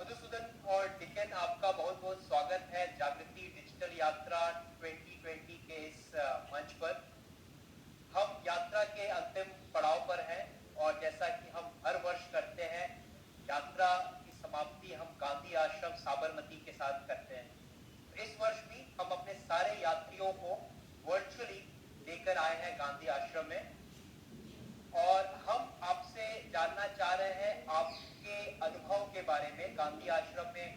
मधुसूदन और डिकेन, आपका बहुत बहुत स्वागत है जागृति डिजिटल यात्रा 2020 के इस मंच पर। हम यात्रा के अंतिम पड़ाव पर हैं और जैसा कि हम हर वर्ष करते हैं, यात्रा की समाप्ति हम गांधी आश्रम साबरमती के साथ करते हैं। इस वर्ष भी हम अपने सारे यात्रियों को वर्चुअली लेकर आए हैं गांधी आश्रम में और हम आपसे जानना चाह रहे हैं आपके अनुभव के बारे में। गांधी आश्रम में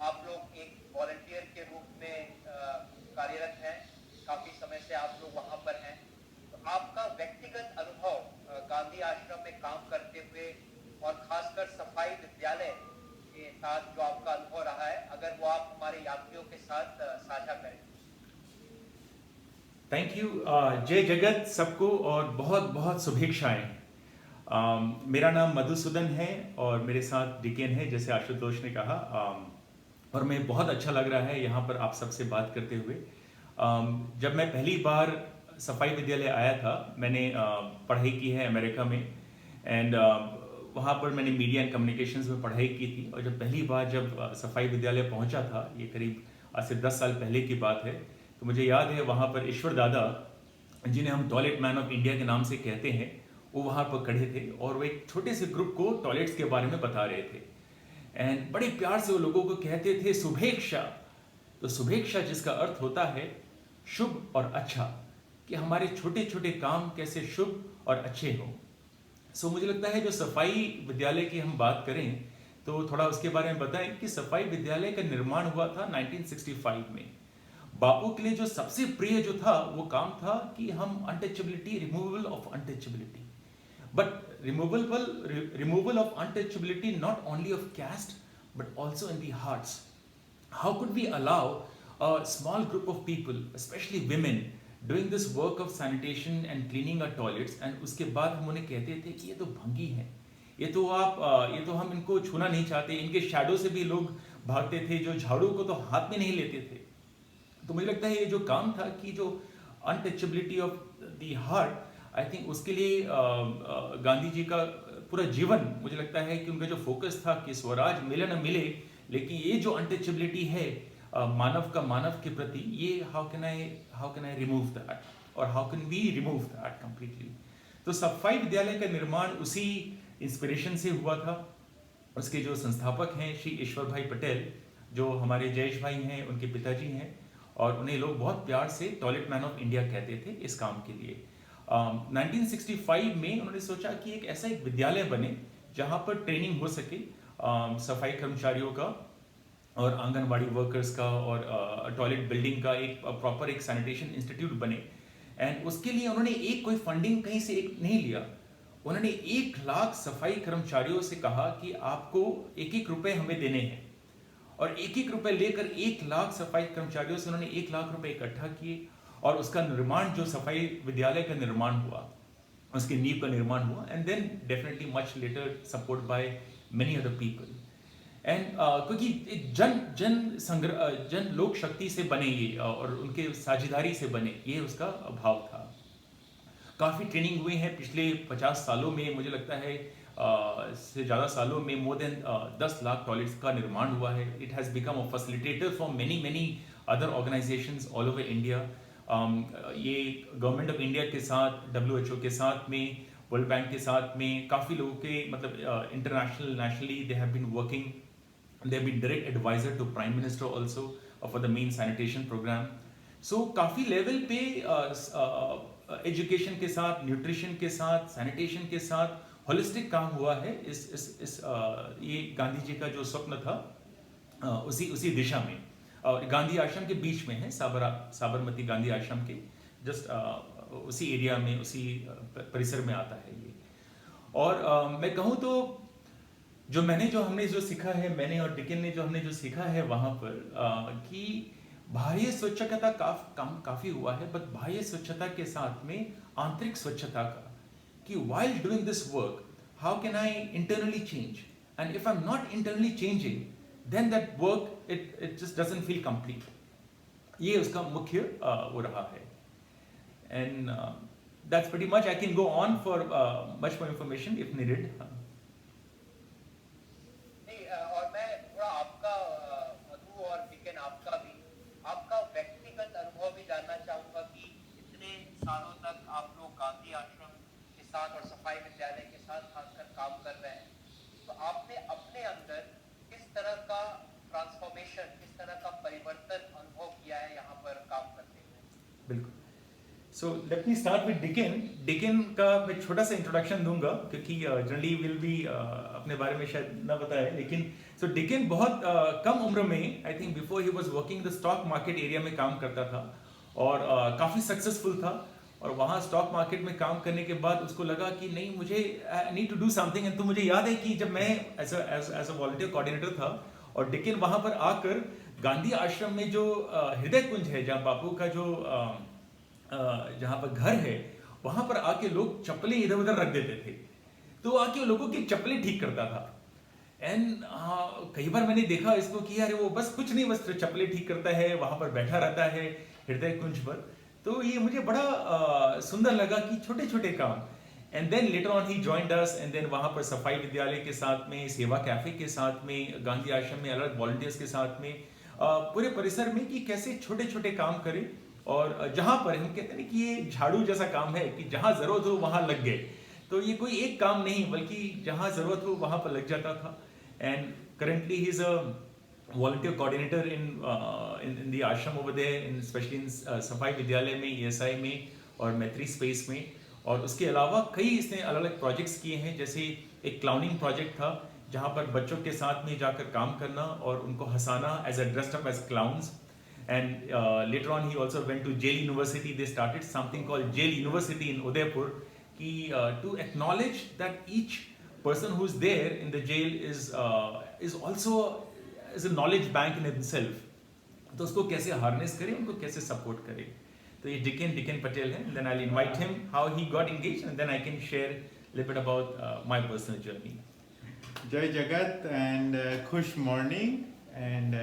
आप लोग एक वॉलंटियर के रूप में कार्यरत हैं, काफी समय से आप लोग वहां पर हैं, तो आपका व्यक्तिगत अनुभव गांधी आश्रम में काम करते हुए और खासकर सफाई विद्यालय के साथ जो आपका अनुभव रहा है, अगर वो आप हमारे यात्रियों के साथ साझा करें। Thank you. जय जगत सबको और बहुत बहुत शुभेच्छाएं। मेरा नाम मधुसूदन है और मेरे साथ डिकेन है, जैसे आशुतोष ने कहा। और मैं बहुत अच्छा लग रहा है यहाँ पर आप सबसे बात करते हुए। जब मैं पहली बार सफाई विद्यालय आया था, मैंने पढ़ाई की है अमेरिका में एंड वहाँ पर मैंने मीडिया एंड कम्युनिकेशंस में पढ़ाई की थी। और जब पहली बार जब सफाई विद्यालय पहुँचा था, ये करीब आज से 10 साल पहले की बात है, तो मुझे याद है वहाँ पर ईश्वर दादा, जिन्हें हम टॉयलेट मैन ऑफ इंडिया के नाम से कहते हैं, वो वहाँ पर खड़े थे और वो एक छोटे से ग्रुप को टॉयलेट्स के बारे में बता रहे थे एंड बड़े प्यार से वो लोगों को कहते थे शुभेच्छा। तो शुभेच्छा जिसका अर्थ होता है शुभ और अच्छा, कि हमारे छोटे छोटे काम कैसे शुभ और अच्छे हों। सो मुझे लगता है जो सफाई विद्यालय की हम बात करें तो थोड़ा उसके बारे में बताएं कि सफाई विद्यालय का निर्माण हुआ था 1965 में। बापू के लिए जो सबसे प्रिय जो था वो काम था कि हम untouchability, removal of untouchability, but removal of untouchability not only of caste but also in the hearts. How could we allow a small group of people, especially women, doing this work of sanitation and cleaning our toilets, and उसके बाद हम उन्हें कहते थे कि ये तो भंगी है, ये तो हम इनको छूना नहीं चाहते, इनके शैडो से भी लोग भागते थे, जो झाड़ू को तो हाथ में नहीं लेते थे। तो मुझे लगता है ये जो काम था कि जो untouchability of the heart, I think उसके लिए गांधी जी का पूरा जीवन, मुझे लगता है कि उनका जो फोकस था कि स्वराज मिले न मिले, लेकिन ये जो अनटचेबिलिटी है मानव का मानव के प्रति, ये how can I remove that और how can we remove that completely. तो सफाई विद्यालय का निर्माण उसी इंस्पिरेशन से हुआ था। उसके जो संस्थापक हैं श्री ईश्वर भाई पटेल, जो हमारे जयेश भाई हैं, उनके पिताजी हैं, और उन्हें लोग बहुत प्यार से टॉयलेट मैन ऑफ इंडिया कहते थे इस काम के लिए। 1965 में उन्होंने सोचा कि ऐसा एक विद्यालय बने जहां पर ट्रेनिंग हो सके सफाई कर्मचारियों का और आंगनवाड़ी वर्कर्स का और टॉयलेट बिल्डिंग का, एक प्रॉपर एक सैनिटेशन इंस्टीट्यूट बने। एंड उसके लिए उन्होंने एक कोई फंडिंग कहीं से एक नहीं लिया। उन्होंने 1 लाख सफाई कर्मचारियों से कहा कि आपको 1-1 रुपए हमें देने हैं, और 1-1 रुपए लेकर 1 लाख सफाई कर्मचारियों से उन्होंने 1 लाख रुपए इकट्ठा किए और उसका निर्माण, जो सफाई विद्यालय का निर्माण हुआ, उसकी नींव का निर्माण हुआ। And then definitely much later support by many other people. And क्योंकि जन लोक शक्ति से बने ये और उनके साझेदारी से बने, ये उसका भाव था। काफ़ी ट्रेनिंग हुई है पिछले 50 सालों में, मुझे लगता है से ज़्यादा सालों में मोर देन 10 लाख टॉयलेट्स का निर्माण हुआ है। It has become a facilitator for many other organisations all over India. ये गवर्नमेंट ऑफ इंडिया के साथ, WHO के साथ में, वर्ल्ड बैंक के साथ में, काफ़ी लोगों के मतलब international, nationally they have been working, they have been direct advisor to prime minister also for the main sanitation program. So काफ़ी लेवल पे एजुकेशन के साथ, न्यूट्रिशन के साथ, सैनिटेशन के साथ होलिस्टिक काम हुआ है। ये गांधी जी का जो स्वप्न था उसी दिशा में, और गांधी आश्रम के बीच में है, साबरमती गांधी आश्रम के जस्ट उसी एरिया में, उसी परिसर में आता है ये। और मैं कहूँ तो हमने जो सीखा है, मैंने और डिकेन ने हमने सीखा है वहाँ पर कि बाह्य स्वच्छता काफी हुआ है, बट बाह्य स्वच्छता के साथ में आंतरिक स्वच्छता का, कि while doing this work, how can I internally change? And if I'm not internally changing, then that work it just doesn't feel complete. ये उसका मुख्य वो रहा है। And that's pretty much. I can go on for much more information if needed. और मैं थोड़ा सालों तक आप लोग गांधी आश्रम के साथ और सफाई विद्यालय के साथ खासकर काम कर रहे हैं, तो आपने अपने अंदर किस तरह का ट्रांसफॉर्मेशन, किस तरह का परिवर्तन अनुभव किया है यहाँ पर काम करते हुए? बिल्कुल। So let me start with डिकेन। डिकेन का मैं छोटा सा इंट्रोडक्शन दूंगा क्योंकि जनरली विल भी अपने बारे में शायद ना बताए, लेकिन सो डिकेन बहुत कम उम्र में, I think before he was working the stock market area में काम करता था और काफ़ी सक्सेसफुल था। और वहाँ स्टॉक मार्केट में काम करने के बाद उसको लगा कि नहीं, मुझे I need to do something. And तो मुझे याद है कि जब मैं एज अ वॉलंटियर कोऑर्डिनेटर था और डिकेन वहाँ पर आकर गांधी आश्रम में जो हृदय कुंज है, जहाँ बापू का जो जहाँ पर घर है, वहां पर आके लोग चप्पलें इधर उधर रख देते थे, तो आके लोगों की चप्पलें ठीक करता था। एंड कई बार मैंने देखा इसको कि यार वो बस कुछ नहीं, बस चप्पलें ठीक करता है, वहां पर बैठा रहता है हृदय कुंज पर। तो ये मुझे बड़ा सुंदर लगा कि छोटे छोटे काम। And then later on he joined us, and then वहां पर सफाई विद्यालय के साथ में, सेवा कैफे के साथ में, गांधी आश्रम में अलग वॉलंटियर्स के साथ में, पूरे परिसर में कि कैसे छोटे छोटे काम करें। और जहां पर हम कहते हैं कि ये झाड़ू जैसा काम है कि जहां जरूरत हो वहां लग गए, तो ये कोई एक काम नहीं बल्कि जहां जरूरत हो वहां पर लग जाता था। And currently he is a volunteer coordinator in the ashram over there, in especially in सफाई विद्यालय में, ESI में और मैत्री स्पेस में। और उसके अलावा कई इसने अलग अलग प्रोजेक्ट्स किए हैं, जैसे एक क्लाउनिंग प्रोजेक्ट था जहाँ पर बच्चों के साथ में जाकर काम करना और उनको हंसाना as a dressed up as clowns. And later on he also went to Jail University. They started something called Jail University in Udaipur to acknowledge that each person who's there in the jail is also is a knowledge bank in himself. तो उसको कैसे harness करें, उनको कैसे support करें। तो ये डिकेन पटेल है। Then I'll invite him how he got engaged, and then I can share a little bit about my personal journey. Jai Jagat and Khush morning, and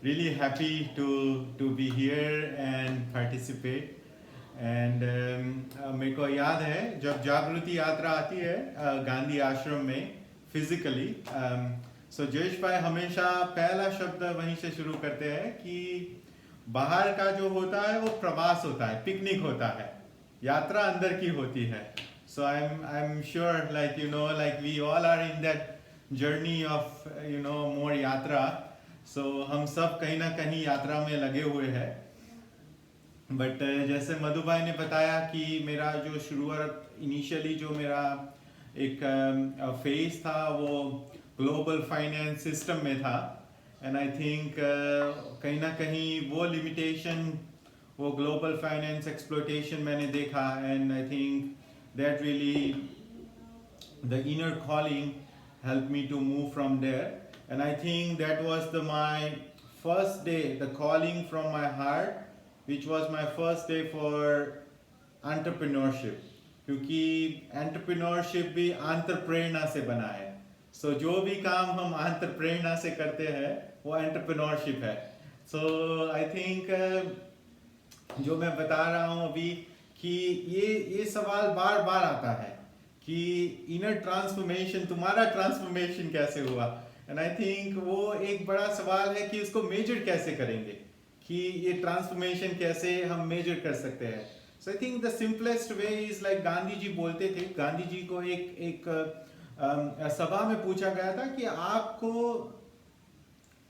really happy to be here and participate. And मेरे को याद है जब जागृति यात्रा आती है गांधी आश्रम में फिजिकली, सो जयेश भाई हमेशा पहला शब्द वहीं से शुरू करते हैं कि बाहर का जो होता है वो प्रवास होता है, पिकनिक होता है, यात्रा अंदर की होती है। So I'm sure, like like we all are in that journey of more यात्रा। So हम सब कहीं ना कहीं यात्रा में लगे हुए हैं। बट जैसे मधु भाई ने बताया कि मेरा जो शुरुआत इनिशियली जो मेरा एक फेज था वो ग्लोबल फाइनेंस सिस्टम में था। एंड आई थिंक कहीं ना कहीं वो लिमिटेशन, वो ग्लोबल फाइनेंस एक्सप्लोइटेशन मैंने देखा। And I think that really the inner calling helped me to move from there. And I think that was my first day, the calling from my heart, which was my first day for entrepreneurship, क्योंकि entrepreneurship भी अंतरप्रेरणा से बना है। So जो भी काम हम अंतरप्रेरणा से करते हैं वो entrepreneurship है। So I think जो मैं बता रहा हूँ अभी कि ये सवाल बार बार आता है कि इनर ट्रांसफॉर्मेशन, तुम्हारा ट्रांसफॉर्मेशन कैसे हुआ। एंड आई थिंक वो एक बड़ा सवाल है कि उसको मेजर कैसे करेंगे, कि ये ट्रांसफॉर्मेशन कैसे हम मेजर कर सकते हैं। So I think the simplest way is like Gandhi ji बोलते थे। गांधी जी को एक सभा में पूछा गया था कि आपको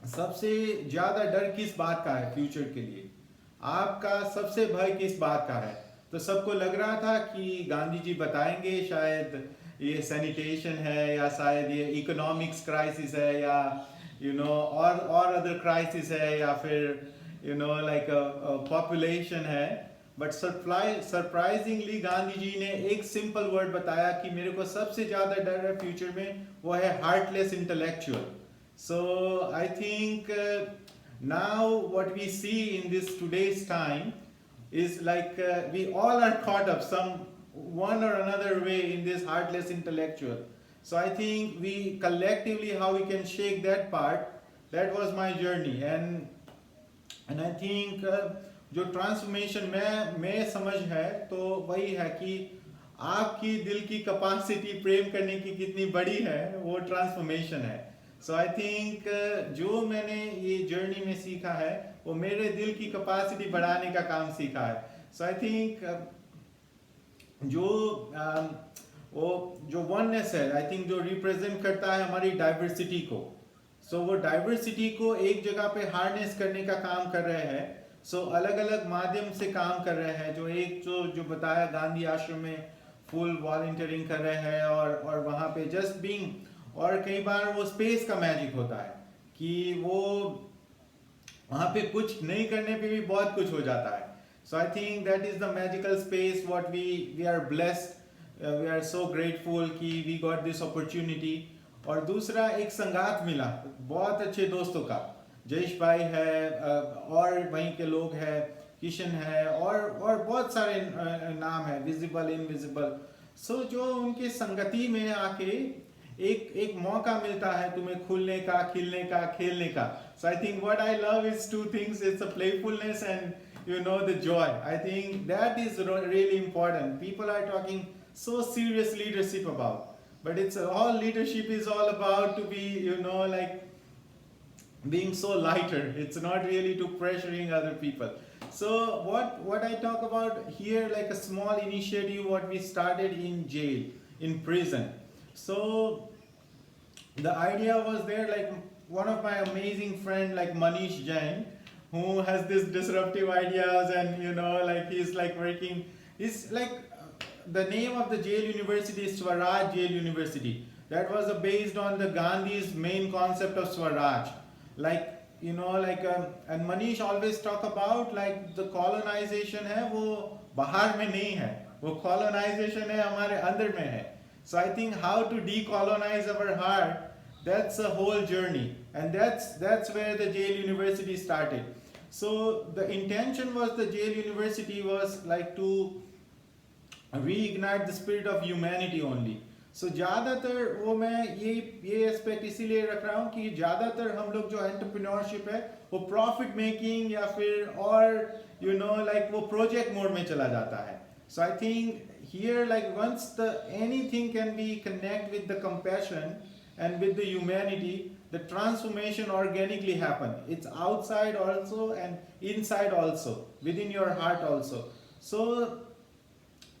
सबसे ज्यादा डर किस बात का है फ्यूचर के लिए, आपका सबसे भय किस बात का है। तो सबको लग रहा था कि गांधी जी बताएंगे शायद ये सैनिटेशन है, या शायद ये इकोनॉमिक्स क्राइसिस है, या और अदर क्राइसिस है, या फिर लाइक पॉपुलेशन है। बट सरप्राइजिंगली गांधी जी ने एक सिंपल वर्ड बताया कि मेरे को सबसे ज्यादा डर है फ्यूचर में, वो है heartless intellectual. So I think now what we see in this today's time is like we all are caught up some one or another way in this heartless intellectual. So I think we collectively how we can shake that part. That was my journey, and I think जो transformation में समझ है तो वही है कि आपकी दिल की कैपेसिटी प्रेम करने की कितनी बड़ी है, वो ट्रांसफॉर्मेशन है। सो आई थिंक जो मैंने ये जर्नी में सीखा है वो मेरे दिल की कैपेसिटी बढ़ाने का काम सीखा है। So I think जो वो जो वननेस है, आई थिंक जो रिप्रेजेंट करता है हमारी डाइवर्सिटी को, सो वो डाइवर्सिटी को एक जगह पे हार्नेस करने का काम कर रहे हैं. सो अलग अलग माध्यम से काम कर रहे हैं. जो एक जो बताया गांधी आश्रम में फुल वॉलंटियरिंग कर रहे हैं और वहाँ पे जस्ट बीइंग, और कई बार वो स्पेस का मैजिक होता है कि वो वहाँ पे कुछ नहीं करने पे भी बहुत कुछ हो जाता है. So I think that is the magical space what we are blessed, we are so grateful कि we got this opportunity. और दूसरा एक संगात मिला बहुत अच्छे दोस्तों का, जयेश भाई है और वहीं के लोग हैं, किशन है और बहुत सारे नाम है, विजिबल इनविजिबल. सो जो उनके संगति में आके एक मौका मिलता है तुम्हें खुलने का, खिलने का, खेलने का. So I think what I love is two things, it's a playfulness and the joy. I think that is really important. People are talking so serious leadership about, but it's all leadership is all about to be like being so lighter. It's not really to pressuring other people. So what I talk about here, like a small initiative what we started in jail, in prison. So the idea was there, like one of my amazing friend like Manish Jain, who has this disruptive ideas, and like he's like working, he's like the name of the jail university is Swaraj Jail University. That was based on the Gandhi's main concept of Swaraj. Like and Manish always talk about like the colonization hai wo bahar mein nahi hai, wo colonization hai hamare andar mein hai. So I think how to decolonize our heart, that's a whole journey, and that's where the jail university started. So the intention was the jail university was like to reignite the spirit of humanity only. So ज़्यादातर वो मैं ये aspect इसीलिए रख रहा हूँ कि ज़्यादातर हम लोग जो एंटरप्रेन्योरशिप है वो प्रॉफिट मेकिंग या फिर और like वो प्रोजेक्ट मोड में चला जाता है. So I think here, like once anything can be connect with the compassion and with the humanity, the transformation organically happen. It's outside also and inside also, within your heart also. So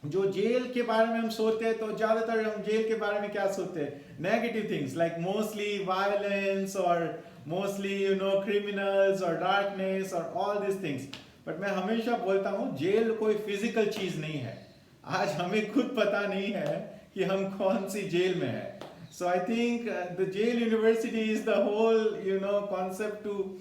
जो jail के बारे में हम सोचते हैं तो ज़्यादातर हम जेल के बारे में क्या सोचते हैं, negative things like mostly violence और मोस्टली क्रिमिनल्स और डार्कनेस और ऑल दिस थिंग्स. बट मैं हमेशा बोलता हूँ जेल कोई फिजिकल चीज़ नहीं है. आज हमें खुद पता नहीं है कि हम कौन सी जेल में है. So I think the jail university is the whole concept to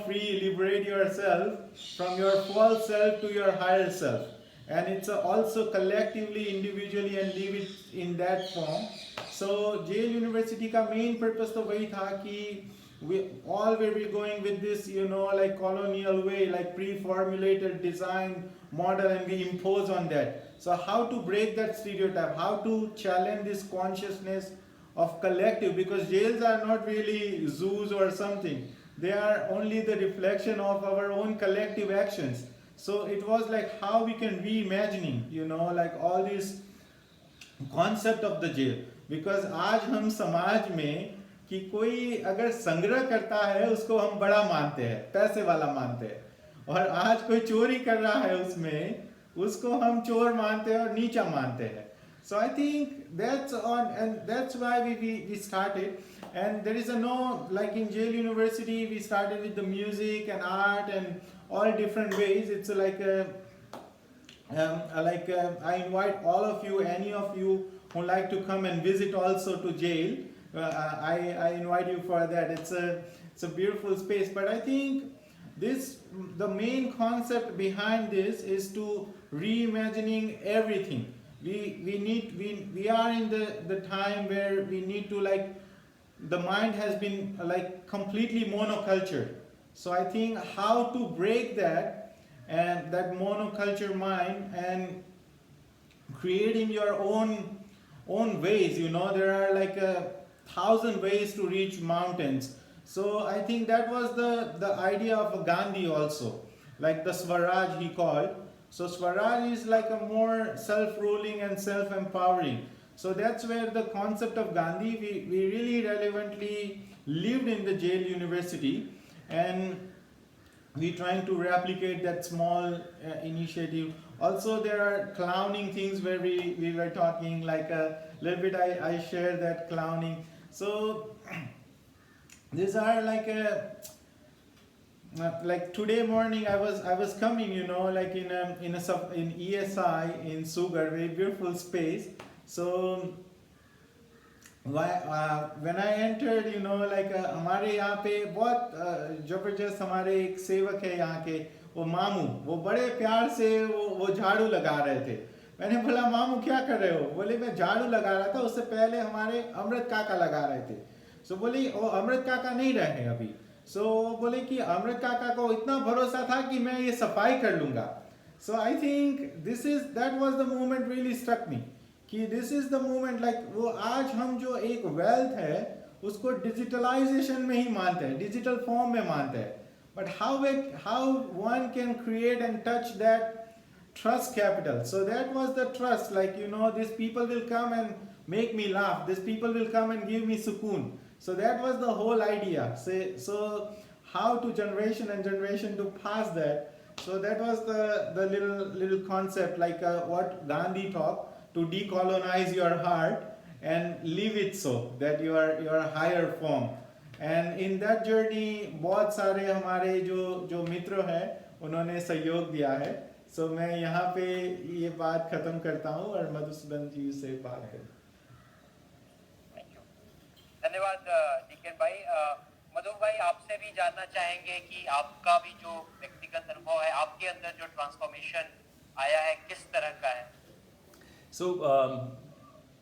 free, liberate yourself from your false self to your higher self. And it's also collectively, individually, and live it in that form. So jail university का main purpose तो वही था कि where we going with this like colonial way, like pre-formulated design model, and we impose on that. So how to break that stereotype, how to challenge this consciousness of collective, because jails are not really zoos or something, they are only the reflection of our own collective actions. So it was like how we can reimagining like all this concept of the jail, because आज हम समाज में कि कोई अगर संग्रह करता है उसको हम बड़ा मानते हैं, पैसे वाला मानते हैं, और आज कोई चोरी कर रहा है उसमें उसको हम चोर मानते हैं और नीचा मानते हैं. So I think that's on, and that's why we started. And there is like in jail university we started with the music and art and all different ways. It's like I invite all of you, any of you who like to come and visit also to jail. I invite you for that. It's a beautiful space. But I think the main concept behind this is to reimagining everything. We are in the time where we need to, like, the mind has been like completely monoculture. So I think how to break that, and that monoculture mind, and creating your own ways. There are like 1,000 ways to reach mountains. So I think that was the idea of Gandhi also, like the Swaraj he called. So Swaraj is like a more self-ruling and self-empowering. So that's where the concept of Gandhi, we really relevantly lived in the jail university. And we trying to replicate that small initiative. Also there are clowning things where we were talking like a little bit. I share that clowning. So these are like today morning I was coming, you know, like in ESI in Sugar, very beautiful space. So when I entered, you know, like हमारे यहाँ पे बहुत जबरदस्त हमारे एक सेवक है यहाँ के, वो मामू, वो बड़े प्यार से वो झाड़ू लगा रहे थे. मैंने बोला मामू क्या कर रहे हो? बोले मैं झाड़ू लगा रहा था, उससे पहले हमारे अमृत काका लगा रहे थे. सो बोली वो अमृत काका नहीं रहे अभी. सो बोले कि अमृत काका को इतना भरोसा था कि मैं ये सफाई कर लूँगा. So I think that was the moment really struck me कि this is the moment, like वो आज हम जो एक वेल्थ है उसको डिजिटलाइजेशन में ही मानते हैं, डिजिटल फॉर्म में मानते हैं. But how one can create and touch that trust capital. So that was the trust, like, you know, these people will come and make me laugh, these people will come and give me sukoon. So that was the whole idea. So how to generation and generation to pass that. So that was the little concept, like what Gandhi taught, to decolonize your heart and live it so that you are a higher form. And in that journey बहुत सारे हमारे जो मित्र हैं उन्होंने सहयोग दिया है. सो मैं यहाँ पे ये बात खत्म करता हूँ और मधुसूदन जी से बात करें. धन्यवाद डीकेन भाई. मधु भाई, आपसे भी जानना चाहेंगे कि आपका भी जो व्यक्तिगत अनुभव है, आपके अंदर जो ट्रांसफॉर्मेशन आया है, किस तरह का है? सो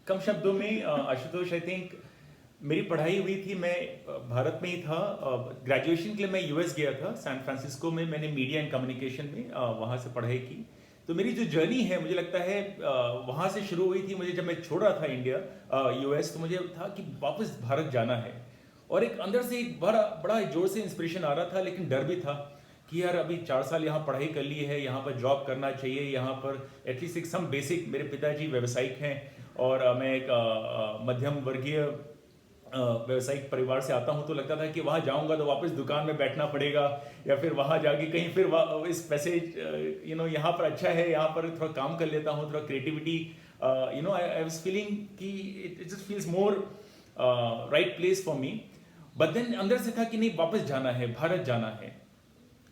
कम शब्दों में आशुतोष, आई थिंक मेरी पढ़ाई हुई थी, मैं भारत में ही था. ग्रेजुएशन के लिए मैं यूएस गया था, सैन फ्रांसिस्को में मैंने मीडिया एंड कम्युनिकेशन में वहाँ से पढ़ाई की. तो मेरी जो जर्नी है, मुझे लगता है वहाँ से शुरू हुई थी. मुझे जब मैं छोड़ रहा था इंडिया यूएस, तो मुझे था कि वापस भारत जाना है. और एक अंदर से एक बड़ा जोर से इंस्पिरेशन आ रहा था, लेकिन डर भी था कि यार अभी 4 साल यहाँ पढ़ाई कर ली है, यहाँ पर जॉब करना चाहिए, यहाँ पर एटलीस्ट एक सम बेसिक. मेरे पिताजी व्यावसायिक हैं और मैं एक मध्यम वर्गीय व्यवसायिक परिवार से आता हूं. तो लगता था कि वहां जाऊंगा तो वापस दुकान में बैठना पड़ेगा, या फिर वहां जाके कहीं फिर इस पैसे यू नो यहाँ पर अच्छा है, यहाँ पर थोड़ा काम कर लेता हूं, थोड़ा creativity, you know, I was feeling कि it just feels more right place for me. But then अंदर से था कि नहीं, वापस जाना है, भारत जाना है.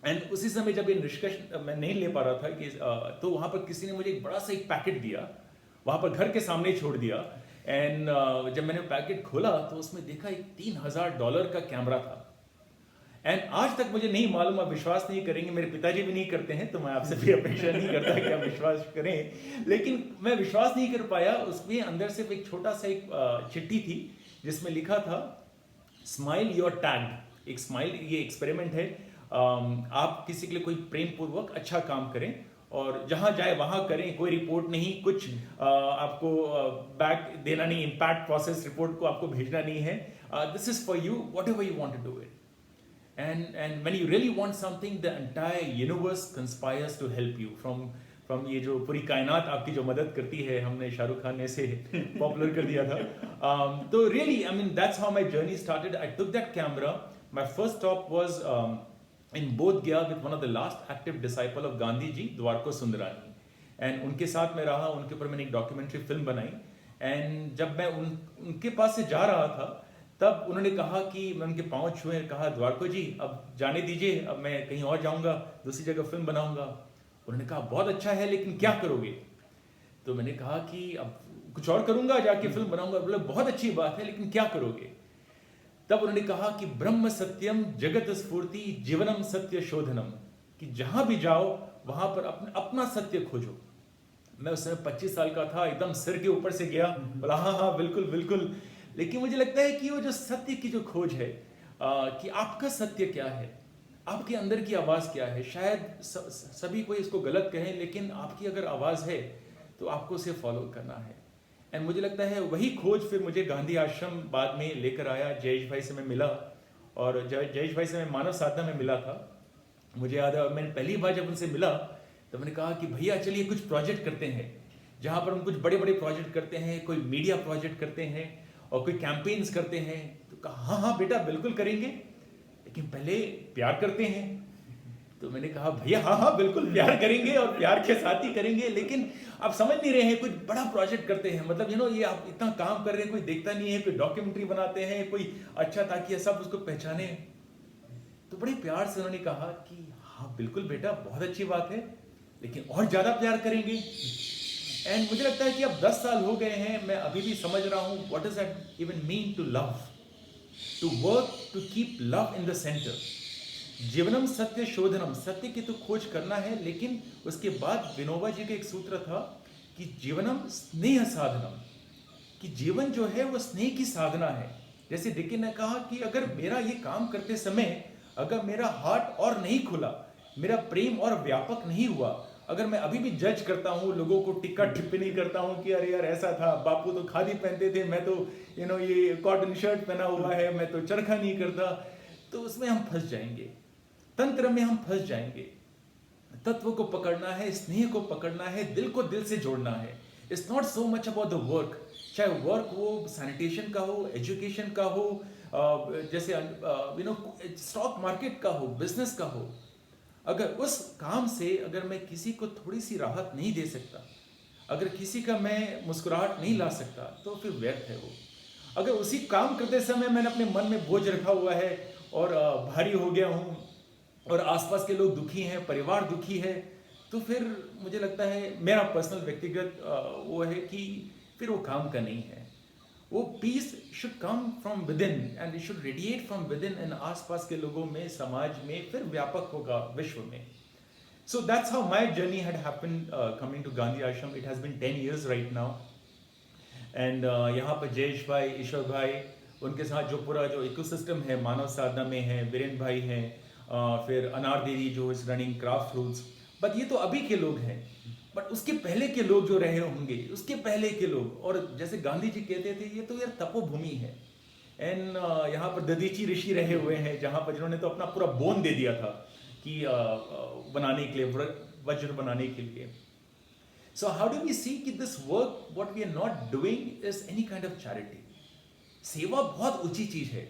एंड उसी समय जब ये निष्कर्ष मैं नहीं ले पा रहा था कि तो वहां पर किसी ने मुझे एक बड़ा सा एक पैकेट दिया, वहां पर घर के सामने छोड़ दिया. एंड जब मैंने पैकेट खोला तो उसमें देखा एक $3000 का कैमरा था. एंड आज तक मुझे नहीं मालूम, आप विश्वास नहीं करेंगे, मेरे पिताजी भी नहीं करते हैं, तो मैं आपसे भी अपेक्षा नहीं करता कि आप विश्वास करें, लेकिन मैं विश्वास नहीं कर पाया. उसमें अंदर सिर्फ एक छोटा सा एक चिट्ठी थी जिसमें लिखा था स्माइल योर टैग्ड. एक स्माइल, ये एक्सपेरिमेंट है, आप किसी के लिए कोई प्रेम पूर्वक अच्छा काम करें और जहां जाए वहां करें, कोई रिपोर्ट नहीं, कुछ आपको बैक देना नहीं, इम्पैक्ट प्रोसेस रिपोर्ट को आपको भेजना नहीं है. This is for you, whatever you want to do it. And when you really want something, the entire universe conspires to help you. From ये जो पूरी कायनात आपकी जो मदद करती है, हमने शाहरुख खान ने से पॉपुलर कर दिया था. तो really, I mean, that's how my journey started. I took that camera. My first stop was in Bodh Gaya with one of the last active disciple of Gandhi ji, Dwarko Sundarani. And उनके साथ में रहा, उनके ऊपर मैंने एक documentary film बनाई. And जब मैं उनके पास से जा रहा था, तब उन्होंने कहा कि मैं उनके पाँव छुए, कहा द्वारको जी अब जाने दीजिए, अब मैं कहीं और जाऊंगा, दूसरी जगह फिल्म बनाऊंगा. उन्होंने कहा बहुत अच्छा है, लेकिन क्या करोगे? तो मैंने कहा कि अब कुछ और करूंगा, जाके फिल्म बनाऊंगा. बोले बहुत अच्छी बात है, लेकिन क्या करोगे? तब उन्होंने कहा कि ब्रह्म सत्यम जगत स्फूर्ति जीवनम सत्य शोधनम, कि जहां भी जाओ वहां पर अपना सत्य खोजो. मैं उस समय 25 साल का था, एकदम सिर के ऊपर से गया, बोला हाँ बिल्कुल बिल्कुल. लेकिन मुझे लगता है कि वो जो सत्य की जो खोज है, कि आपका सत्य क्या है, आपके अंदर की आवाज क्या है. शायद सभी कोई इसको गलत कहें, लेकिन आपकी अगर आवाज है तो आपको उसे फॉलो करना है. एंड मुझे लगता है वही खोज फिर मुझे गांधी आश्रम बाद में लेकर आया. जयेश भाई से मैं मिला, और जयेश भाई से मैं मानव साधना में मिला था. मुझे याद है मैंने पहली बार जब उनसे मिला तो मैंने कहा कि भैया चलिए कुछ प्रोजेक्ट करते हैं, जहाँ पर हम कुछ बड़े बड़े प्रोजेक्ट करते हैं, कोई मीडिया प्रोजेक्ट करते हैं और कोई कैंपेन्स करते हैं. तो कहा हाँ हाँ बेटा बिल्कुल करेंगे, लेकिन पहले प्यार करते हैं. तो मैंने कहा भैया हाँ हाँ बिल्कुल प्यार करेंगे और प्यार के साथ ही करेंगे, लेकिन आप समझ नहीं रहे हैं, कुछ बड़ा प्रोजेक्ट करते हैं, मतलब ये आप इतना काम कर रहे हैं, कोई देखता नहीं है, कोई डॉक्यूमेंट्री बनाते हैं, कोई अच्छा, ताकि सब उसको पहचाने। तो बड़े प्यार से उन्होंने कहा कि हाँ बिल्कुल बेटा, बहुत अच्छी बात है, लेकिन और ज्यादा प्यार करेंगे। एंड मुझे लगता है कि अब 10 साल हो गए हैं, मैं अभी भी समझ रहा हूँ what does that even mean to love, to work to keep love in the centre. जीवनम सत्य शोधनम, सत्य की तो खोज करना है, लेकिन उसके बाद विनोबा जी का एक सूत्र था कि जीवनम स्नेह साधनम, कि जीवन जो है वो स्नेह की साधना है। जैसे डिकिन ने कहा कि अगर मेरा ये काम करते समय अगर मेरा हार्ट और नहीं खुला, मेरा प्रेम और व्यापक नहीं हुआ, अगर मैं अभी भी जज करता हूँ, लोगों को टिक्का टिप्पणी करता हूँ कि अरे यार ऐसा था, बापू तो खादी पहनते थे, मैं तो ये कॉटन शर्ट पहना हुआ है, मैं तो चरखा नहीं करता, तो उसमें हम फंस जाएंगे, तंत्र में हम फंस जाएंगे। तत्व को पकड़ना है, स्नेह को पकड़ना है, दिल को दिल से जोड़ना है। It's not so much about the work, चाहे वर्क हो सैनिटेशन का हो, एजुकेशन का हो, जैसे स्टॉक मार्केट का हो, बिजनेस का हो। अगर उस काम से अगर मैं किसी को थोड़ी सी राहत नहीं दे सकता, अगर किसी का मैं मुस्कुराहट नहीं ला सकता, तो फिर व्यर्थ है वो। अगर उसी काम करते समय मैंने अपने मन में बोझ रखा हुआ है और भारी हो गया हूँ और आसपास के लोग दुखी हैं, परिवार दुखी है, तो फिर मुझे लगता है, मेरा पर्सनल व्यक्तिगत वो है कि फिर वो काम का नहीं है। वो peace should come from within and it should radiate from within, and आसपास के लोगों में, समाज में, फिर व्यापक होगा विश्व में। So that's how my journey had happened coming to Gandhi Ashram. It has been 10 years right now. And यहाँ पर जयेश भाई, ईश्वर भाई, उनके साथ जो पूरा जो इकोसिस्टम है, मानव साधना में है, वीरेन भाई हैं, फिर अनार देवी जो is running craft fruits. But ये तो अभी के लोग हैं, बट उसके पहले के लोग जो रहे होंगे, उसके पहले के लोग, और जैसे गांधी जी कहते थे, ये तो यार तपोभूमि है। एंड यहाँ पर दधीची ऋषि रहे हुए हैं, जहाँ पर जिन्होंने तो अपना पूरा बोन दे दिया था कि बनाने के लिए, वज्र बनाने के लिए। So how do we see कि this work, what we are not doing is any kind of charity? सेवा बहुत ऊंची चीज है।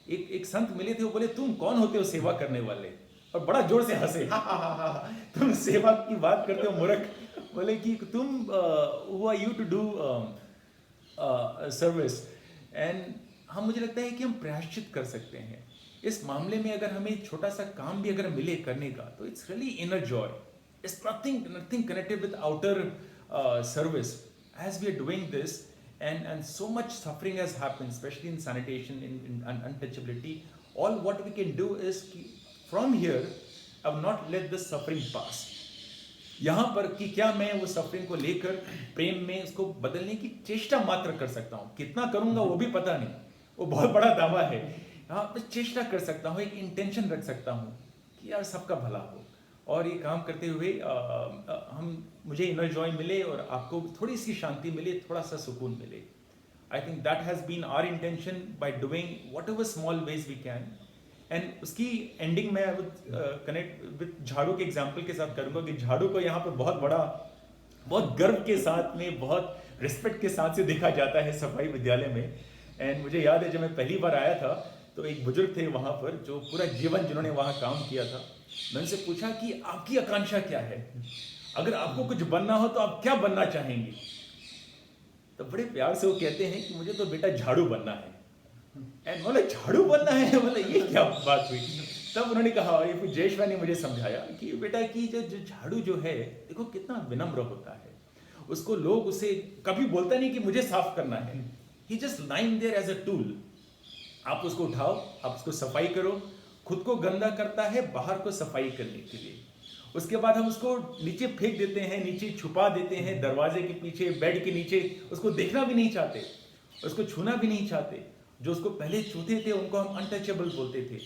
एक संत मिले थे, वो बोले तुम कौन होते हो सेवा करने वाले, और बड़ा जोर से हंसे, हा हा हा हा, तुम सेवा की बात करते हो मूर्ख। बोले कि तुम who are you to do service. And मुझे लगता है कि हम प्रायश्चित कर सकते हैं इस मामले में। अगर हमें छोटा सा काम भी अगर मिले करने का, तो it's really inner Joy. It's nothing connected with outer service. As we are doing this, and so much suffering has happened, especially in sanitation, in untouchability. All what we can do is from here, I will not let this suffering pass. यहाँ पर कि क्या मैं वो suffering को लेकर प्रेम में उसको बदलने की चेष्टा मात्र कर सकता हूँ। कितना करूँगा वो भी पता नहीं, वो बहुत बड़ा दावा है। यहाँ पर चेष्टा कर सकता हूँ, एक इंटेंशन रख सकता हूँ कि यार सबका भला हो, और ये काम करते हुए मुझे इनर जॉय मिले और आपको थोड़ी सी शांति मिले, थोड़ा सा सुकून मिले। I think that has been our intention by doing whatever small ways we can. And उसकी एंडिंग में आई वुड कनेक्ट विद झाड़ू के एग्जाम्पल के साथ करूँगा कि झाड़ू को यहाँ पर बहुत गर्व के साथ में, बहुत रिस्पेक्ट के साथ से देखा जाता है सफाई विद्यालय में। एंड मुझे याद है जब मैं पहली बार आया था, तो एक बुजुर्ग थे वहाँ पर जो पूरा जीवन जिन्होंने वहाँ काम किया था। मैंने उनसे पूछा कि आपकी आकांक्षा क्या है, अगर आपको कुछ बनना हो तो आप क्या बनना चाहेंगे? तो बड़े प्यार से वो कहते हैं कि मुझे तो बेटा झाड़ू बनना है। एंड बोले झाड़ू बनना है, बोले ये क्या बात हुई? तब उन्होंने कहा, और ये फिर जयेश भाई ने मुझे समझाया कि बेटा की जो झाड़ू जो है, देखो कितना विनम्र होता है। उसको लोग उसे कभी बोलता नहीं कि मुझे साफ करना है, he just lying there as a tool. आप उसको उठाओ, आप उसको सफाई करो। खुद को गंदा करता है बाहर को सफाई करने के लिए, उसके बाद हम उसको नीचे फेंक देते हैं, नीचे छुपा देते हैं, दरवाजे के पीछे, बेड के नीचे। उसको देखना भी नहीं चाहते, उसको छूना भी नहीं चाहते। जो उसको पहले छूते थे उनको हम अनटचेबल बोलते थे।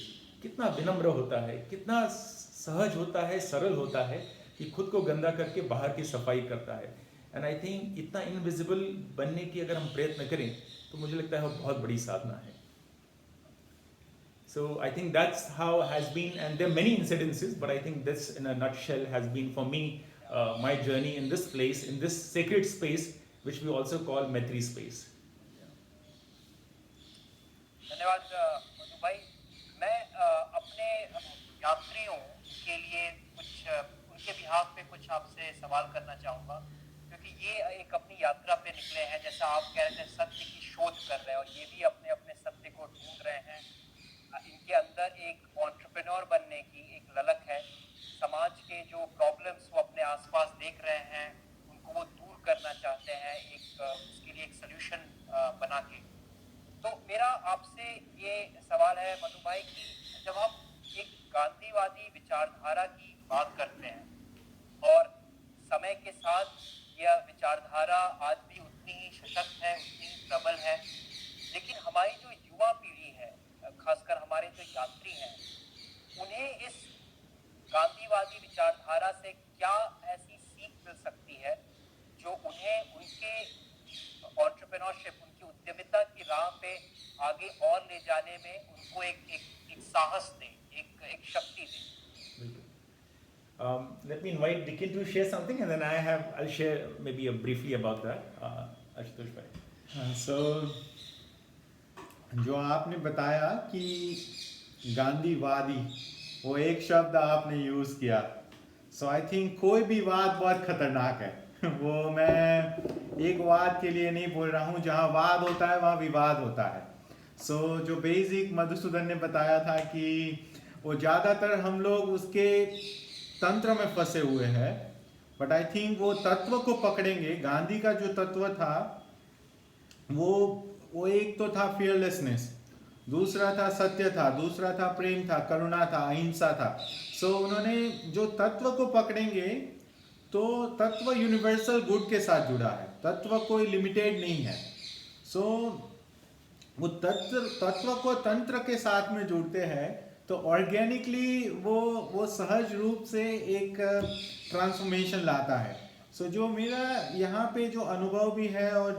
कितना विनम्र होता है, कितना सहज होता है, सरल होता है कि खुद को गंदा करके बाहर की सफाई करता है। एंड आई थिंक इतना इनविजिबल बनने की अगर हम प्रयत्न करें, तो मुझे लगता है वो बहुत बड़ी साधना है। So I think that's how has been, and there are many incidences, but I think this in a nutshell has been for me my journey in this place, in this sacred space, which we also call Maitri space. धन्यवाद मधु भाई। मैं अपने यात्रियों के लिए के behalf पे कुछ आपसे सवाल करना चाहूँगा, क्योंकि ये एक अपनी यात्रा पे निकले हैं, जैसा आप कह रहे थे सत्य की शोध कर रहे हैं, और ये भी अपने अपने सत्य को ढूंढ रहे हैं। इनके अंदर एक एंटरप्रेन्योर बनने की एक ललक है। समाज के जो प्रॉब्लम्स वो अपने आसपास देख रहे हैं, उनको वो दूर करना चाहते हैं, उसके लिए एक सोल्यूशन बना के। तो मेरा आपसे ये सवाल है मधु भाई कि जब हम एक गांधीवादी विचारधारा की बात करते हैं और समय के साथ यह विचारधारा आज भी उतनी ही सशक्त है, उतनी ही प्रबल है, लेकिन हमारी जो युवा पीढ़ी है, खासकर हमारे जो यात्री हैं, उन्हें इस गांधीवादी विचारधारा से क्या ऐसी सीख मिल सकती है जो उन्हें उनके एंटरप्रेन्योरशिप, उनकी उद्यमिता की राह पे आगे और ले जाने में उनको एक साहस दे, एक शक्ति दे। Let me invite Dikin to share something, and then I'll share maybe briefly about that. Ashutosh bhai. So जो आपने बताया कि गांधीवादी, वो एक शब्द आपने यूज़ किया, सो आई थिंक कोई भी वाद बहुत खतरनाक है। वो मैं एक वाद के लिए नहीं बोल रहा हूँ, जहाँ वाद होता है वहाँ विवाद होता है। सो जो बेसिक मधुसूदन ने बताया था कि वो ज़्यादातर हम लोग उसके तंत्र में फंसे हुए हैं, बट आई थिंक वो तत्व को पकड़ेंगे। गांधी का जो तत्व था वो एक तो था फियरलेसनेस, दूसरा था सत्य था, दूसरा था प्रेम था, करुणा था, अहिंसा था। सो उन्होंने जो तत्व को पकड़ेंगे तो तत्व यूनिवर्सल गुड के साथ जुड़ा है, तत्व कोई लिमिटेड नहीं है। सो वो तत्व को तंत्र के साथ में जुड़ते हैं तो ऑर्गेनिकली वो सहज रूप से एक ट्रांसफॉर्मेशन लाता है। सो जो मेरा यहाँ पे जो अनुभव भी है, और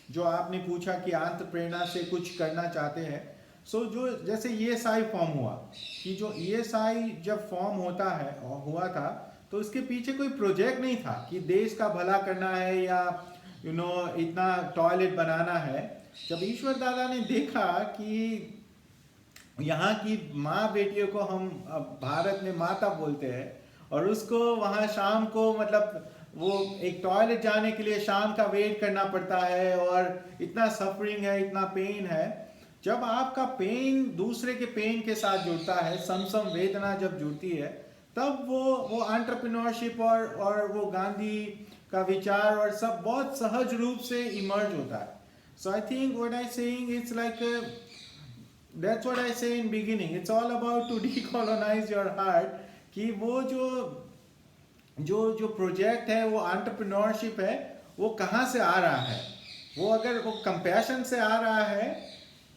जो आपने पूछा कि आंत प्रेरणा से कुछ करना चाहते हैं, सो जो जैसे ESI फॉर्म हुआ, कि जो ESI जब फॉर्म हुआ था तो उसके पीछे कोई प्रोजेक्ट नहीं था कि देश का भला करना है या इतना टॉयलेट बनाना है। जब ईश्वर दादा ने देखा कि यहाँ की माँ बेटियों को हम भारत में माता बोलते हैं, और उसको वहाँ शाम को मतलब वो एक टॉयलेट जाने के लिए शाम का वेट करना पड़ता है, और इतना सफरिंग है, इतना पेन है। जब आपका पेन दूसरे के पेन के साथ जुड़ता है, समसम वेदना जब जुड़ती है, तब वो एंटरप्रेन्योरशिप और वो गांधी का विचार और सब बहुत सहज रूप से इमर्ज होता है। So I think what I saying it's like that's what I say in beginning, it's all about to decolonise your heart, कि वो जो प्रोजेक्ट है, वो एंटरप्रेन्योरशिप है, वो कहाँ से आ रहा है। वो अगर वो कंपैशन से आ रहा है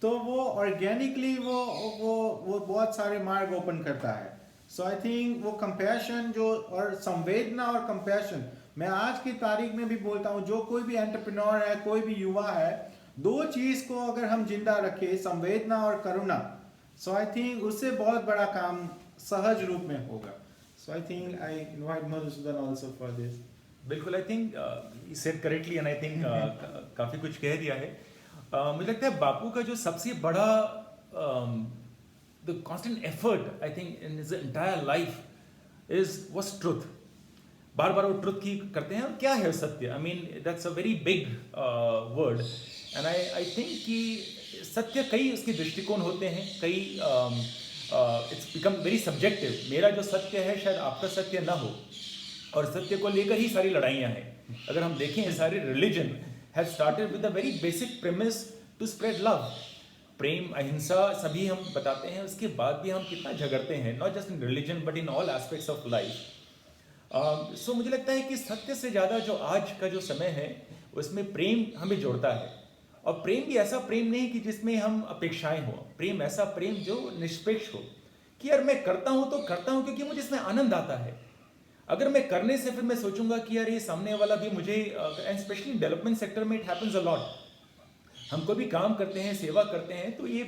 तो वो ऑर्गेनिकली वो बहुत सारे मार्ग ओपन करता है। सो आई थिंक वो कंपैशन जो और संवेदना और कंपैशन, मैं आज की तारीख में भी बोलता हूँ, जो कोई भी एंटरप्रेन्योर है, कोई भी युवा है, दो चीज को अगर हम जिंदा रखें, संवेदना और करुणा, सो आई थिंक उससे बहुत बड़ा काम सहज रूप में होगा। So I think I invite Madhusudan also for this. बिल्कुल, I think you said correctly, and I think काफ़ी कुछ कह दिया है। मुझे लगता है बापू का जो सबसे बड़ा the constant effort I think in his entire life was truth. बार बार वो ट्रुथ की करते हैं, और क्या है सत्य? I mean that's a very big word, and I think कि सत्य कई उसके दृष्टिकोण होते हैं, कई इट्स बिकम वेरी सब्जेक्टिव। मेरा जो सत्य है शायद आपका सत्य ना हो, और सत्य को लेकर ही सारी लड़ाइयाँ हैं। अगर हम देखें, सारे religion has started with a very basic premise to spread love, प्रेम, अहिंसा सभी हम बताते हैं। उसके बाद भी हम कितना झगड़ते हैं, not just in religion but in all aspects of life. So मुझे लगता है कि सत्य से ज़्यादा जो आज का जो समय है उसमें प्रेम हमें जोड़ता है, और प्रेम भी ऐसा प्रेम नहीं कि जिसमें हम अपेक्षाएं हो, प्रेम ऐसा प्रेम जो निष्पेक्ष हो, कि यार मैं करता हूँ तो करता हूँ क्योंकि मुझे इसमें आनंद आता है। अगर मैं करने से फिर मैं सोचूंगा कि यार ये सामने वाला भी मुझे, एंड स्पेशली डेवलपमेंट सेक्टर में इट हैपेंस अ लॉट। हम कोई भी काम करते हैं, सेवा करते हैं, तो ये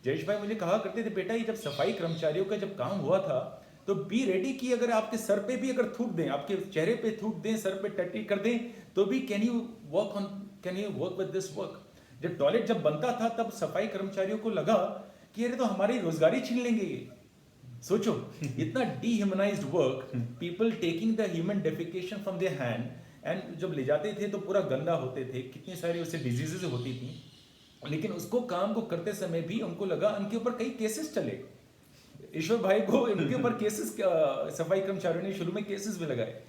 जयेश भाई मुझे कहा करते थे, बेटा ये जब सफाई कर्मचारियों का जब काम हुआ था तो बी रेडी कि अगर आपके सर पे भी अगर थूक दें, आपके चेहरे पे थूक दें, सर पे टट्टी कर दें, तो भी can you work with this work. जब टॉयलेट जब बनता था तब सफाई कर्मचारियों को लगा कि अरे तो हमारी रोजगारी छीन लेंगे ये, सोचो, इतना dehumanised work, people taking the human defecation from their hand, and जब ले जाते थे तो पूरा गंदा होते थे, कितनी सारी उससे डिजीजेज होती थी, लेकिन उसको काम को करते समय भी उनको लगा, उनके ऊपर कई केसेस चले, ईश्वर भाई को इनके ऊपर केसेस, सफाई कर्मचारियों ने शुरू में केसेस भी लगाए।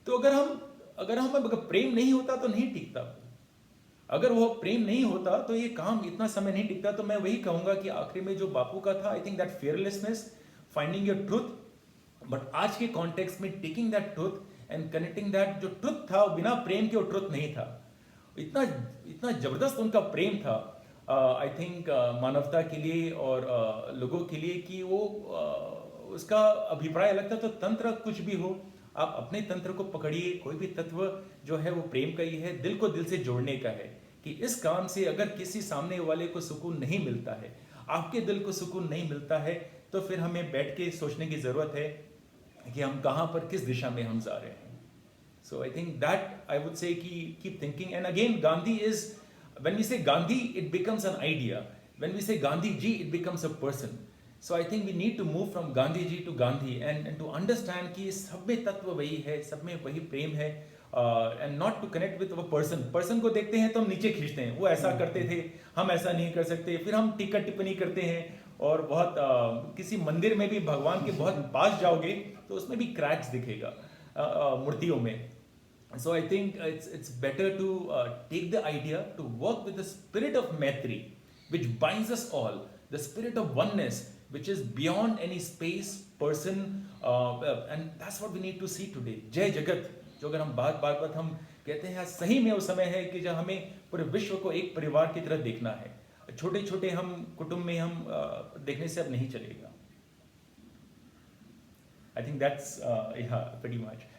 तो अगर हम प्रेम नहीं होता तो नहीं टिकता, अगर वो प्रेम नहीं होता तो ये काम इतना समय नहीं टिकता। तो मैं वही कहूंगा कि आखिरी में जो बापू का था, आई think that fearlessness, finding your truth, but आज के कॉन्टेक्स्ट में taking that truth and connecting that, जो ट्रुथ था वो बिना प्रेम के वो ट्रुथ नहीं था। इतना इतना जबरदस्त उनका प्रेम था, आई थिंक मानवता के लिए और लोगों के लिए, कि वो उसका अभिप्राय अलग था। तो तंत्र कुछ भी हो, आप अपने तंत्र को पकड़िए, कोई भी तत्व जो है वो प्रेम का ही है, दिल को दिल से जोड़ने का है, कि इस काम से अगर किसी सामने वाले को सुकून नहीं मिलता है, आपके दिल को सुकून नहीं मिलता है, तो फिर हमें बैठ के सोचने की जरूरत है कि हम कहाँ पर, किस दिशा में हम जा रहे हैं। So I think that I would say keep thinking. And again, Gandhi is, when we say Gandhi, it becomes an idea. When we say Gandhi ji, it becomes a person. So I think we need to move from Gandhi ji to Gandhi and to understand कि सब में तत्व वही है, सब में वही प्रेम है, and not to connect with a person. Person को देखते हैं तो हम नीचे खींचते हैं, वो ऐसा करते थे, हम ऐसा नहीं कर सकते, फिर हम टीका टिप्पणी करते हैं, और बहुत किसी मंदिर में भी भगवान के बहुत पास जाओगे तो उसमें भी क्रैक्स दिखेगा मूर्तियों में। So I think it's better to take the idea to work with the spirit of Maitri, which binds us all, the spirit of oneness, which is beyond any space, person, and that's what we need to see today. जय जगत, जो अगर हम बार हम कहते हैं, सही में वो समय है कि जब हमें पूरे विश्व को एक परिवार की तरह देखना है। छोटे छोटे हम कुटुंब में हम देखने से अब नहीं चलेगा। I think that's yeah, pretty much.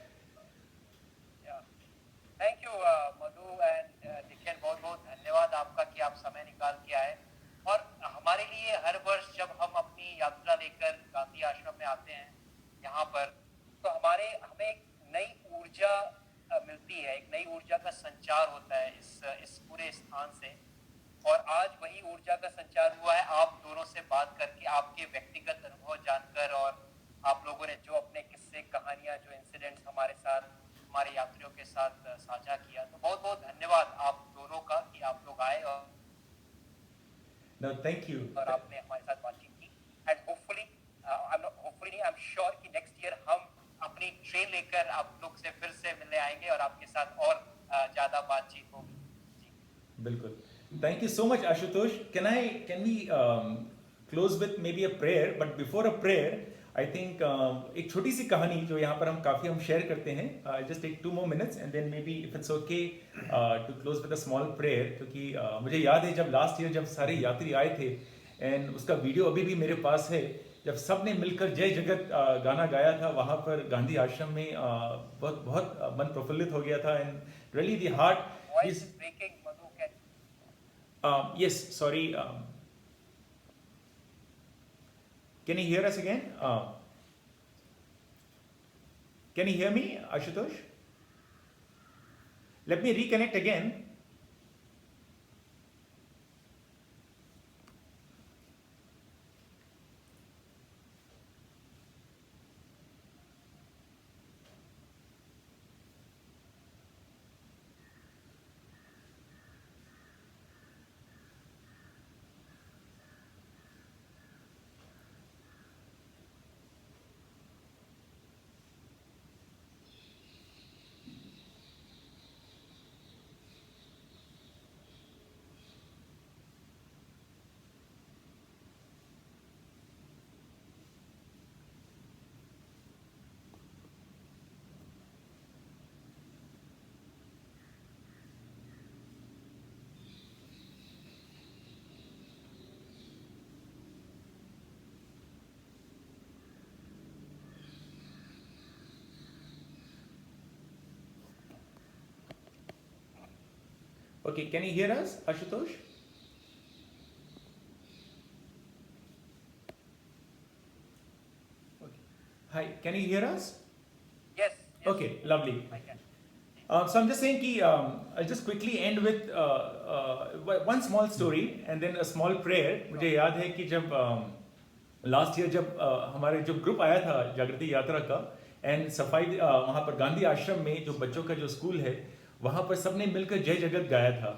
Thank you Madhu and Nikhil, बहुत बहुत धन्यवाद आपका कि आप समय निकाल के आए। और हमारे लिए हर वर्ष जब हम अपनी यात्रा लेकर गांधी आश्रम में आते हैं यहाँ पर, तो हमें एक नई ऊर्जा मिलती है, एक नई ऊर्जा का संचार होता है इस पूरे स्थान से। और आज वही ऊर्जा का संचार हुआ है आप दोनों से बात करके, आपके व्यक्तिगत अनुभव जानकर, और आप लोगों ने जो अपने किस्से, कहानियां, जो इंसिडेंट्स हमारे साथ, हमारे यात्रियों के साथ साझा किया। तो बहुत बहुत धन्यवाद आप दोनों का कि आप लोग आए और No, thank you. और आपने हमारे साथ बातचीत की। And hopefully I am sure कि नेक्स्ट ईयर हम अपनी ट्रेन लेकर आप लोग से फिर से मिलने आएंगे और आपके साथ और ज्यादा बातचीत होगी। बिल्कुल। Thank you so much, Ashutosh. Can we close with maybe a prayer? But before a prayer, I think एक छोटी सी कहानी जो यहाँ पर हम काफ़ी शेयर करते हैं, just take 2 more minutes and then maybe if it's okay to close with a small prayer, क्योंकि मुझे याद है जब लास्ट ईयर जब सारे यात्री आए थे, एंड उसका वीडियो अभी भी मेरे पास है, जब सब ने मिलकर जय जगत गाना गाया था वहाँ पर गांधी आश्रम में, बहुत मन प्रफुल्लित हो गया था, and really the heart is breaking. Madhu can yes, sorry, can you hear us again? Can you hear me, Ashutosh? Let me reconnect again. Okay, can you hear us, Ashutosh? Okay. Hi, can you hear us? yes, yes, Okay, lovely. I can. So I'm just saying कि I'll just quickly end with one small story and then a small prayer. मुझे याद है कि जब last year जब हमारे जो group आया था जागृति यात्रा का, एंड सफाई वहाँ पर गांधी आश्रम में जो बच्चों का जो स्कूल है वहाँ पर सबने मिलकर जय जगत गाया था।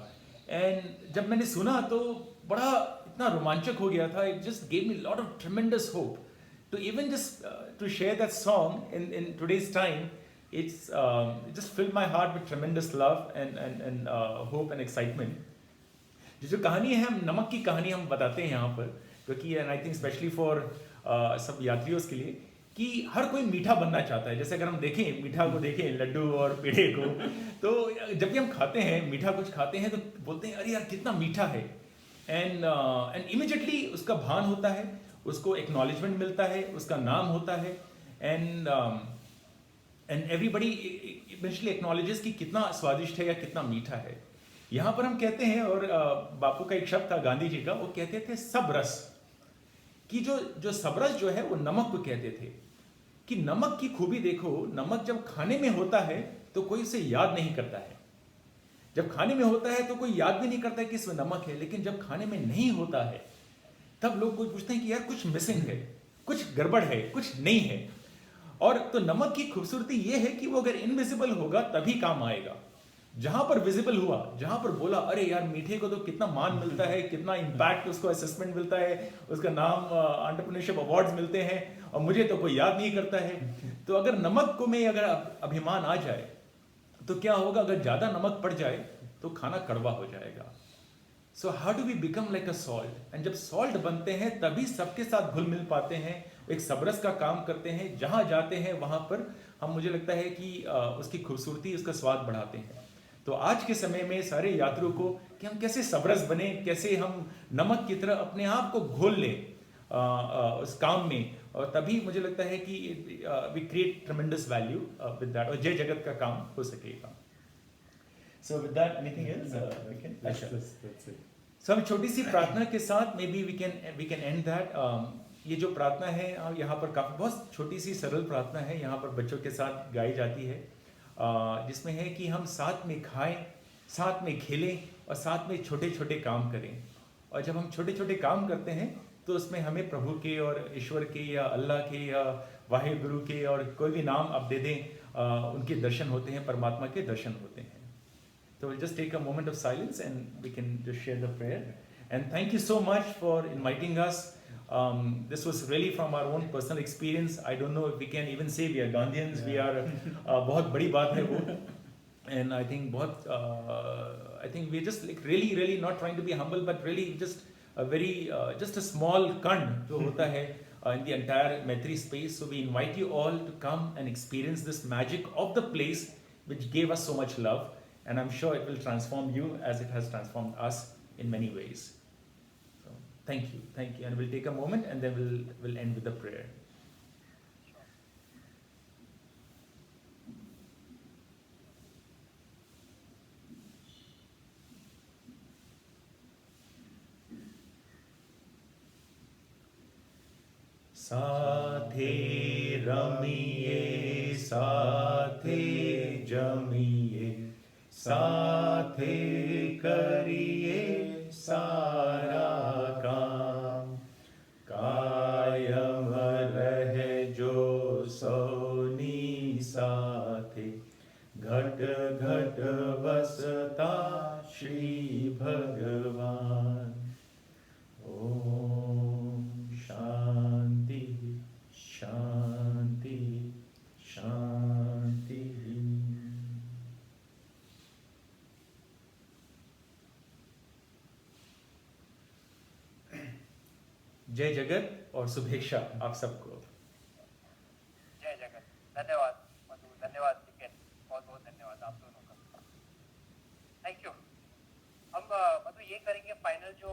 एंड जब मैंने सुना तो बड़ा इतना रोमांचक हो गया था, it just gave me lot of ट्रेमेंडस hope to even just to share that song in today's time. It's it just filled my heart with tremendous love and hope and excitement. जो कहानी है, हम नमक की कहानी हम बताते हैं यहाँ पर, क्योंकि and I think specially for सब यात्रियों के लिए कि हर कोई मीठा बनना चाहता है। जैसे अगर हम देखें मीठा को, देखें लड्डू और पेड़े को, तो जब भी हम खाते हैं मीठा कुछ खाते हैं तो बोलते हैं अरे यार कितना मीठा है, एंड इमिजिएटली उसका भान होता है, उसको एक्नॉलेजमेंट मिलता है, उसका नाम होता है, एंड एवरीबडी इवेंचुअली एक्नॉलेजेस कि कितना स्वादिष्ट है या कितना मीठा है। यहाँ पर हम कहते हैं, और बापू का एक शब्द था गांधी जी का, वो कहते थे सब रस, कि जो सब रस जो है वो नमक को कहते थे, कि नमक की खूबी देखो, नमक जब खाने में होता है तो कोई उसे याद नहीं करता है, जब खाने में होता है तो कोई याद भी नहीं करता है कि इसमें नमक है, लेकिन जब खाने में नहीं होता है तब लोग कोई पूछते हैं कि यार कुछ मिसिंग है, कुछ गड़बड़ है, कुछ नहीं है। और तो नमक की खूबसूरती ये है कि वो अगर इनविजिबल होगा तभी काम आएगा। जहां पर विजिबल हुआ, जहां पर बोला अरे यार मीठे को तो कितना मान मिलता है, कितना इम्पैक्ट उसको असेसमेंट मिलता है, उसका नाम एंटरप्रेन्योरशिप अवार्ड्स मिलते हैं, और मुझे तो कोई याद नहीं करता है। तो अगर नमक को में अगर अभिमान आ जाए तो क्या होगा, अगर ज्यादा नमक पड़ जाए तो खाना कड़वा हो जाएगा। So how do we become like a salt, and जब सॉल्ट बनते हैं तभी सबके साथ घुल मिल पाते हैं, एक सबरस का काम करते हैं, जहां जाते हैं वहां पर हम, मुझे लगता है कि उसकी खूबसूरती, उसका स्वाद बढ़ाते हैं। तो आज के समय में सारे यात्रियों को कि हम कैसे सबरस बने, कैसे हम नमक की तरह अपने आप को घोल लें उस काम में, और तभी मुझे लगता है कि we create tremendous value with that, और जय जगत का काम हो सकेगा। So with that, anything else? That's it. So हम छोटी सी प्रार्थना के साथ may be we can end that. ये जो प्रार्थना है यहाँ पर काफ़ी बहुत छोटी सी सरल प्रार्थना है, यहाँ पर बच्चों के साथ गाई जाती है, जिसमें है कि हम साथ में खाएं, साथ में खेलें और साथ में छोटे छोटे काम करें। और जब हम छोटे छोटे काम करते हैं तो उसमें हमें प्रभु के और ईश्वर के या अल्लाह के या वाहे गुरु के और कोई भी नाम आप दे दें, उनके दर्शन होते हैं, परमात्मा के दर्शन होते हैं। So we'll just take a moment of silence and we can just share the prayer. And thank you so much for inviting us. This was really from our own personal experience. I don't know if we can even say we are Gandhians. Yeah. We are बहुत बड़ी बात है वो. And I think बहुत I think we're just like really not trying to be humble, but really just a very just a small kand जो होता है in the entire Maitri space. So we invite you all to come and experience this magic of the place which gave us so much love. And I'm sure it will transform you as it has transformed us in many ways. So thank you, and we'll take a moment and then we'll end with the prayer. साथे रमिए, साथे जमिए, साथे करिए सारा काम, कायम रहे जो सोनी साथे, घट घट बसता श्री भगवान। ओम शांति शांति शांति। जय जगत और शुभेच्छा आप सबको। जय जगत। धन्यवाद मधु, धन्यवाद निकेत, बहुत बहुत धन्यवाद आप दोनों का। Thank you. हम मधु ये करेंगे फाइनल जो